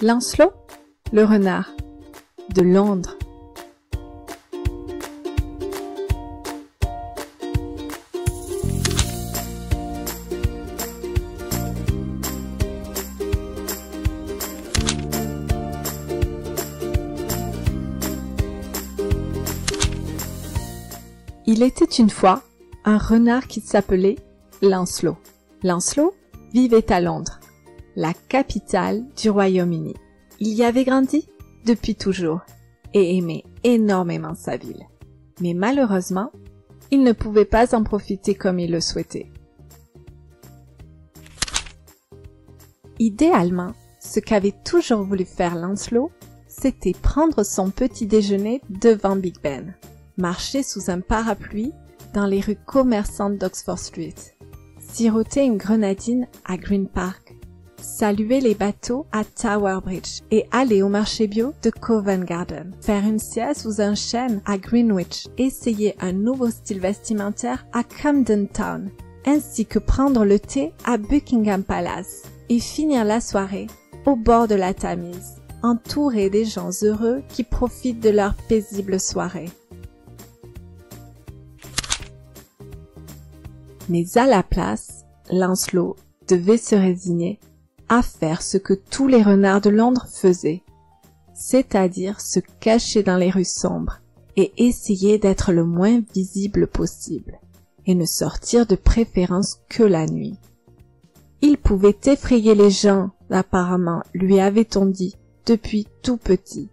Lancelot, le renard, de Londres. Il était une fois un renard qui s'appelait Lancelot. Lancelot vivait à Londres, la capitale du Royaume-Uni. Il y avait grandi depuis toujours et aimait énormément sa ville. Mais malheureusement, il ne pouvait pas en profiter comme il le souhaitait. Idéalement, ce qu'avait toujours voulu faire Lancelot, c'était prendre son petit déjeuner devant Big Ben, marcher sous un parapluie dans les rues commerçantes d'Oxford Street, siroter une grenadine à Green Park, saluer les bateaux à Tower Bridge et aller au marché bio de Covent Garden, faire une sieste sous un chêne à Greenwich, essayer un nouveau style vestimentaire à Camden Town, ainsi que prendre le thé à Buckingham Palace et finir la soirée au bord de la Tamise, entouré des gens heureux qui profitent de leur paisible soirée. Mais à la place, Lancelot devait se résigner à faire ce que tous les renards de Londres faisaient, c'est-à-dire se cacher dans les rues sombres et essayer d'être le moins visible possible, et ne sortir de préférence que la nuit. Il pouvait effrayer les gens, apparemment, lui avait-on dit, depuis tout petit.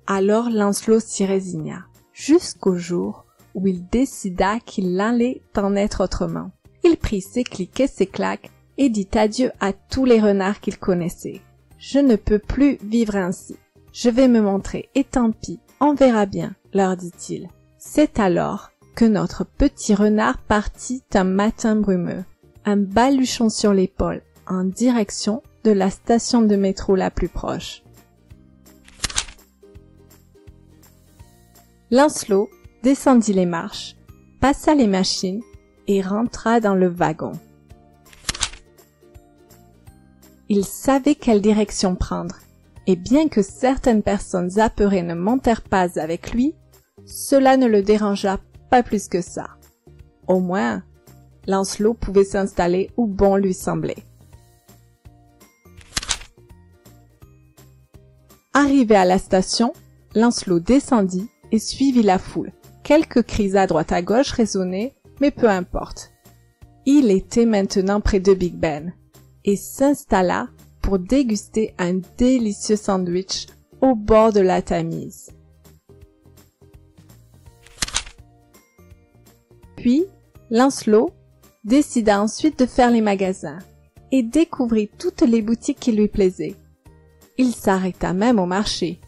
Alors Lancelot s'y résigna, jusqu'au jour où il décida qu'il allait en être autrement. Il prit ses clics et ses claques et dit adieu à tous les renards qu'il connaissait. « Je ne peux plus vivre ainsi. Je vais me montrer et tant pis, on verra bien, leur dit-il. C'est alors que notre petit renard partit un matin brumeux, un baluchon sur l'épaule, en direction de la station de métro la plus proche. Lancelot descendit les marches, passa les machines et rentra dans le wagon. Il savait quelle direction prendre, et bien que certaines personnes apeurées ne montèrent pas avec lui, cela ne le dérangea pas plus que ça. Au moins, Lancelot pouvait s'installer où bon lui semblait. Arrivé à la station, Lancelot descendit et suivit la foule. Quelques cris à droite à gauche résonnaient, mais peu importe. Il était maintenant près de Big Ben et s'installa pour déguster un délicieux sandwich au bord de la Tamise. Puis, Lancelot décida ensuite de faire les magasins et découvrit toutes les boutiques qui lui plaisaient. Il s'arrêta même au marché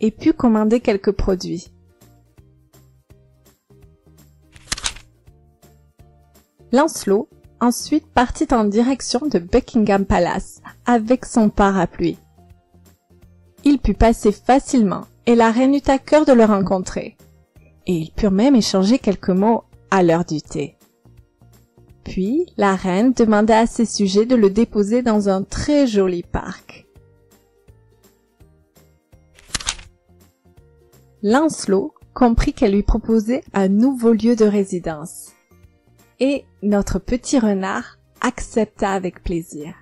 et put commander quelques produits. Lancelot ensuite partit en direction de Buckingham Palace avec son parapluie. Il put passer facilement et la reine eut à cœur de le rencontrer. Et ils purent même échanger quelques mots à l'heure du thé. Puis la reine demanda à ses sujets de le déposer dans un très joli parc. Lancelot comprit qu'elle lui proposait un nouveau lieu de résidence. Et notre petit renard accepta avec plaisir.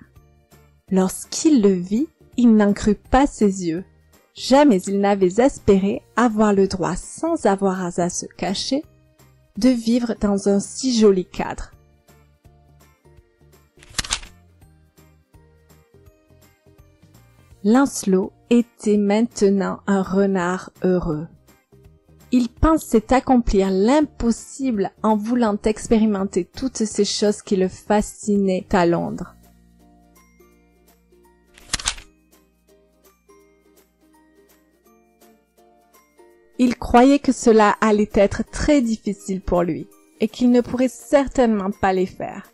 Lorsqu'il le vit, il n'en crut pas ses yeux. Jamais il n'avait espéré avoir le droit, sans avoir à se cacher, de vivre dans un si joli cadre. Lancelot était maintenant un renard heureux. Il pensait accomplir l'impossible en voulant expérimenter toutes ces choses qui le fascinaient à Londres. Il croyait que cela allait être très difficile pour lui et qu'il ne pourrait certainement pas les faire.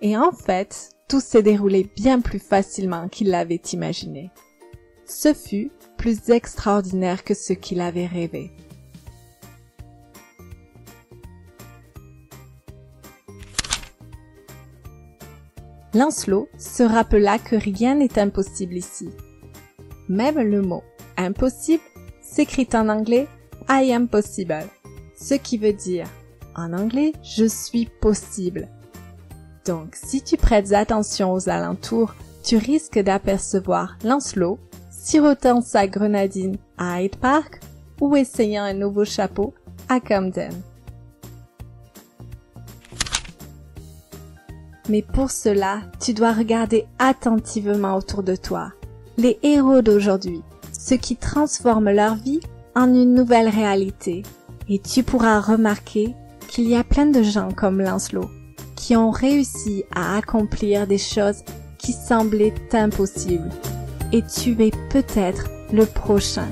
Et en fait, tout s'est déroulé bien plus facilement qu'il l'avait imaginé. Ce fut plus extraordinaire que ce qu'il avait rêvé. Lancelot se rappela que rien n'est impossible ici. Même le mot « impossible » s'écrit en anglais « I am possible », ce qui veut dire en anglais « je suis possible ». Donc, si tu prêtes attention aux alentours, tu risques d'apercevoir Lancelot sirotant sa grenadine à Hyde Park ou essayant un nouveau chapeau à Camden. Mais pour cela, tu dois regarder attentivement autour de toi. Les héros d'aujourd'hui, ceux qui transforment leur vie en une nouvelle réalité. Et tu pourras remarquer qu'il y a plein de gens comme Lancelot qui ont réussi à accomplir des choses qui semblaient impossibles. Et tu es peut-être le prochain.